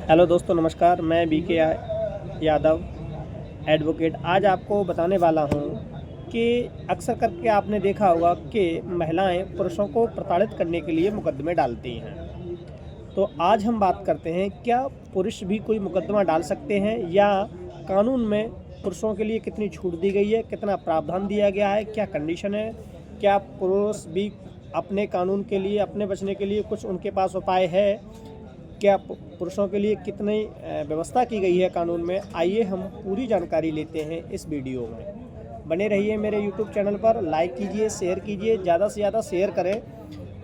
Hello दोस्तों, नमस्कार। मैं BK यादव एडवोकेट। आज आपको बताने वाला हूं कि अक्सर करके आपने देखा होगा कि महिलाएं पुरुषों को प्रताड़ित करने के लिए मुकदमे डालती हैं। तो आज हम बात करते हैं, क्या पुरुष भी कोई मुकदमा डाल सकते हैं या कानून में पुरुषों के लिए कितनी छूट दी गई है, कितना प्रावधान दिया गया है, क्या कंडीशन है, क्या पुरुष भी अपने कानून के लिए, अपने बचने के लिए कुछ उनके पास उपाय है, क्या पुरुषों के लिए कितनी व्यवस्था की गई है कानून में। आइए हम पूरी जानकारी लेते हैं इस वीडियो में। बने रहिए मेरे YouTube चैनल पर। लाइक कीजिए, शेयर कीजिए, ज़्यादा से ज़्यादा शेयर करें,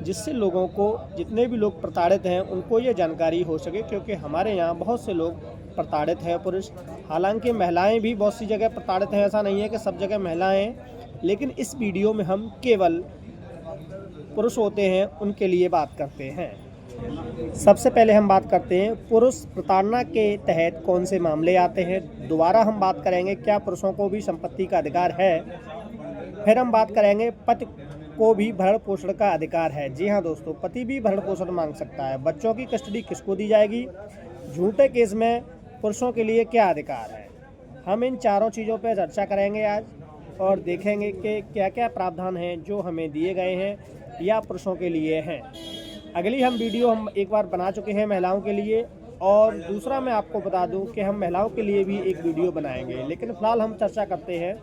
जिससे लोगों को, जितने भी लोग प्रताड़ित हैं उनको ये जानकारी हो सके। क्योंकि हमारे यहाँ बहुत से लोग प्रताड़ित हैं पुरुष, हालांकि महिलाएं भी बहुत सी जगह प्रताड़ित हैं, ऐसा नहीं है कि सब जगह महिलाएं। लेकिन इस वीडियो में हम केवल पुरुष होते हैं उनके लिए बात करते हैं। सबसे पहले हम बात करते हैं पुरुष प्रताड़ना के तहत कौन से मामले आते हैं। दोबारा हम बात करेंगे क्या पुरुषों को भी संपत्ति का अधिकार है। फिर हम बात करेंगे पति को भी भरण पोषण का अधिकार है। जी हाँ दोस्तों, पति भी भरण पोषण मांग सकता है। बच्चों की कस्टडी किसको दी जाएगी। झूठे केस में पुरुषों के लिए क्या अधिकार है। हम इन चारों चीज़ों पर चर्चा करेंगे आज और देखेंगे कि क्या क्या प्रावधान हैं जो हमें दिए गए हैं या पुरुषों के लिए हैं। अगली हम वीडियो हम एक बार बना चुके हैं महिलाओं के लिए, और दूसरा मैं आपको बता दूं कि हम महिलाओं के लिए भी एक वीडियो बनाएंगे। लेकिन फ़िलहाल हम चर्चा करते हैं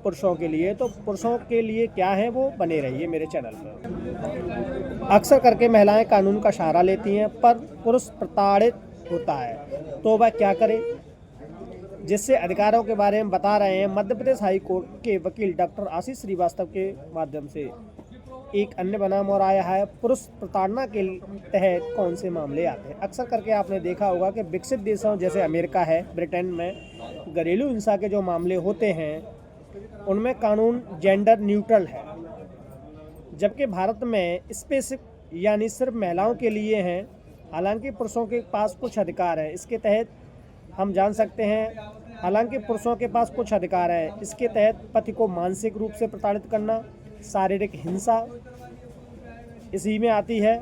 पुरुषों के लिए। तो पुरुषों के लिए क्या है वो बने रहिए मेरे चैनल पर। अक्सर करके महिलाएं कानून का सहारा लेती हैं, पर पुरुष प्रताड़ित होता है तो वह क्या करे, जिससे अधिकारों के बारे में बता रहे हैं मध्य प्रदेश हाई कोर्ट के वकील डॉक्टर आशीष श्रीवास्तव के माध्यम से। एक अन्य बनाम और आया है, पुरुष प्रताड़ना के तहत कौन से मामले आते हैं। अक्सर करके आपने देखा होगा कि विकसित देशों जैसे अमेरिका है, ब्रिटेन में घरेलू हिंसा के जो मामले होते हैं उनमें कानून जेंडर न्यूट्रल है, जबकि भारत में स्पेसिफिक यानी सिर्फ महिलाओं के लिए हैं। हालांकि पुरुषों के पास कुछ अधिकार हैं। इसके तहत हम जान सकते हैं, हालांकि पुरुषों के पास कुछ अधिकार हैं। इसके तहत पति को मानसिक रूप से प्रताड़ित करना, शारीरिक हिंसा इसी में आती है,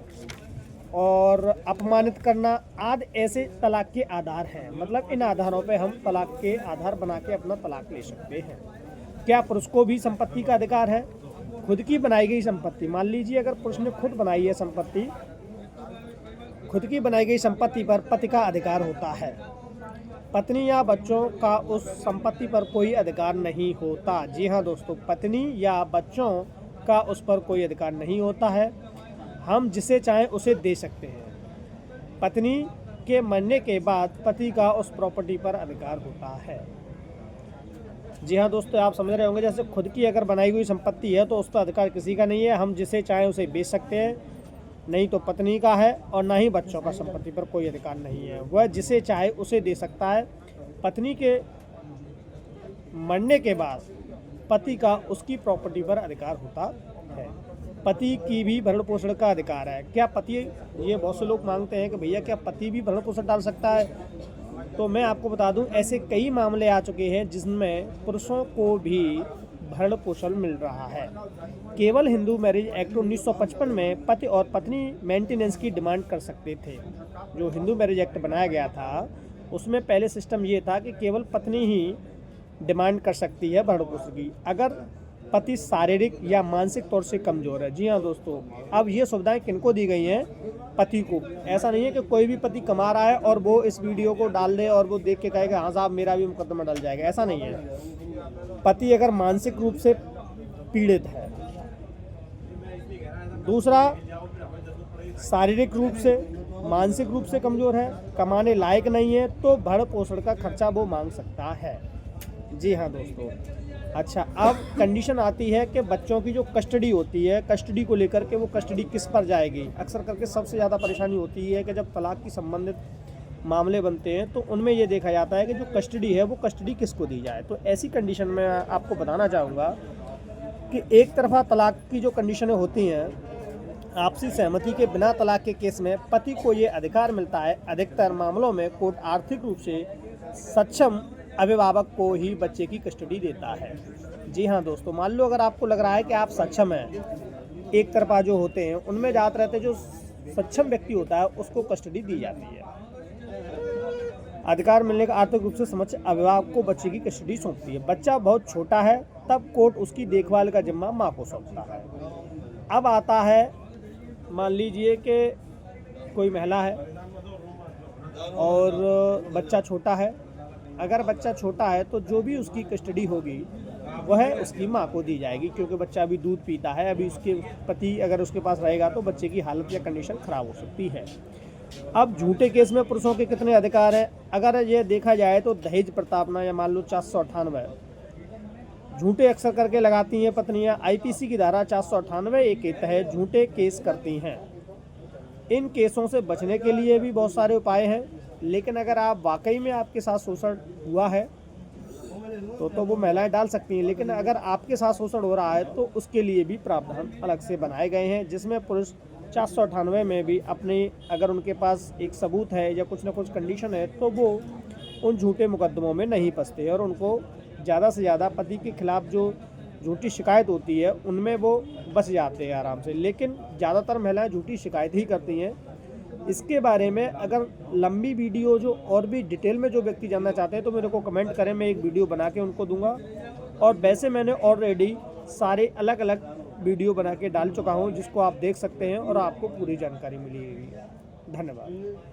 और अपमानित करना आदि ऐसे तलाक के आधार हैं। मतलब इन आधारों पे हम तलाक के आधार बना के अपना तलाक ले सकते हैं। क्या पुरुष को भी संपत्ति का अधिकार है। खुद की बनाई गई संपत्ति, मान लीजिए अगर पुरुष ने खुद बनाई है संपत्ति, खुद की बनाई गई संपत्ति पर पति का अधिकार होता है। पत्नी या बच्चों का उस संपत्ति पर कोई अधिकार नहीं होता। जी हाँ दोस्तों, पत्नी या बच्चों का उस पर कोई अधिकार नहीं होता है। हम जिसे चाहें उसे दे सकते हैं। पत्नी के मरने के बाद पति का उस प्रॉपर्टी पर अधिकार होता है। जी हाँ दोस्तों, आप समझ रहे होंगे, जैसे खुद की अगर बनाई हुई संपत्ति है तो उस पर अधिकार किसी का नहीं है। हम जिसे चाहें उसे बेच सकते हैं, नहीं तो पत्नी का है, और ना ही बच्चों का संपत्ति पर कोई अधिकार नहीं है। वह जिसे चाहे उसे दे सकता है। पत्नी के मरने के बाद पति का उसकी प्रॉपर्टी पर अधिकार होता है। पति की भी भरण पोषण का अधिकार है। क्या पति, ये बहुत से लोग मांगते हैं कि भैया क्या पति भी भरण पोषण डाल सकता है। तो मैं आपको बता दूं, ऐसे कई मामले आ चुके हैं जिसमें पुरुषों को भी भरण पोषण मिल रहा है। केवल हिंदू मैरिज एक्ट 1955 में पति और पत्नी मेंटेनेंस की डिमांड कर सकते थे। जो हिंदू मैरिज एक्ट बनाया गया था उसमें पहले सिस्टम ये था कि केवल पत्नी ही डिमांड कर सकती है भरण पोषण की, अगर पति शारीरिक या मानसिक तौर से कमज़ोर है। जी हाँ दोस्तों, अब ये सुविधाएं किनको दी गई हैं, पति को। ऐसा नहीं है कि कोई भी पति कमा रहा है और वो इस वीडियो को डाल दे और वो देख के कहेगा हाँ साहब मेरा भी मुकदमा डल जाएगा, ऐसा नहीं है। पति अगर मानसिक रूप से पीड़ित है, दूसरा शारीरिक रूप से, मानसिक रूप से कमज़ोर है, कमाने लायक नहीं है, तो भरण पोषण का खर्चा वो मांग सकता है। जी हाँ दोस्तों। अच्छा, अब कंडीशन आती है कि बच्चों की जो कस्टडी होती है, कस्टडी को लेकर के वो कस्टडी किस पर जाएगी। अक्सर करके सबसे ज़्यादा परेशानी होती है कि जब तलाक की संबंधित मामले बनते हैं तो उनमें ये देखा जाता है कि जो कस्टडी है वो कस्टडी किसको दी जाए। तो ऐसी कंडीशन में आपको बताना चाहूँगा कि एक तरफा तलाक की जो कंडीशनें होती हैं, आपसी सहमति के बिना तलाक के केस में पति को ये अधिकार मिलता है। अधिकतर मामलों में कोर्ट आर्थिक रूप से सक्षम अभिभावक को ही बच्चे की कस्टडी देता है। जी हाँ दोस्तों, मान लो अगर आपको लग रहा है कि आप सक्षम हैं, एक तरफा जो होते हैं उनमें ज़्यादातर रहते जो सक्षम व्यक्ति होता है उसको कस्टडी दी जाती है। अधिकार मिलने का आर्थिक रूप से समक्ष अभिभावक को बच्चे की कस्टडी सौंपती है। बच्चा बहुत छोटा है तब कोर्ट उसकी देखभाल का जिम्मा माँ को सौंपता है। अब आता है, मान लीजिए कि कोई महिला है और बच्चा छोटा है। अगर बच्चा छोटा है तो जो भी उसकी कस्टडी होगी वह उसकी माँ को दी जाएगी, क्योंकि बच्चा अभी दूध पीता है। अभी उसके पति अगर उसके पास रहेगा तो बच्चे की हालत या कंडीशन खराब हो सकती है। अब झूठे केस में पुरुषों के कितने अधिकार हैं? अगर ये देखा जाए तो दहेज प्रताड़ना या मान लो 498 झूठे अक्सर करके लगाती हैं पत्नियां। आईपीसी की धारा 498 के तहत झूठे केस करती हैं। इन केसों से बचने के लिए भी बहुत सारे उपाय हैं, लेकिन अगर आप वाकई में आपके साथ शोषण हुआ है तो वो महिलाएं डाल सकती हैं। लेकिन अगर आपके साथ शोषण हो रहा है तो उसके लिए भी प्रावधान अलग से बनाए गए हैं, जिसमें पुरुष 498 में भी अपने अगर उनके पास एक सबूत है या कुछ ना कुछ कंडीशन है तो वो उन झूठे मुकदमों में नहीं फंसते और उनको ज़्यादा से ज़्यादा पति के खिलाफ जो झूठी शिकायत होती है उनमें वो बच जाते हैं आराम से। लेकिन ज़्यादातर महिलाएं झूठी शिकायत ही करती हैं। इसके बारे में अगर लंबी वीडियो जो और भी डिटेल में जो व्यक्ति जानना चाहते हैं तो मेरे को कमेंट करें, मैं एक वीडियो बना के उनको दूंगा। और वैसे मैंने ऑलरेडी सारे अलग अलग वीडियो बना के डाल चुका हूं, जिसको आप देख सकते हैं और आपको पूरी जानकारी मिलेगी। धन्यवाद।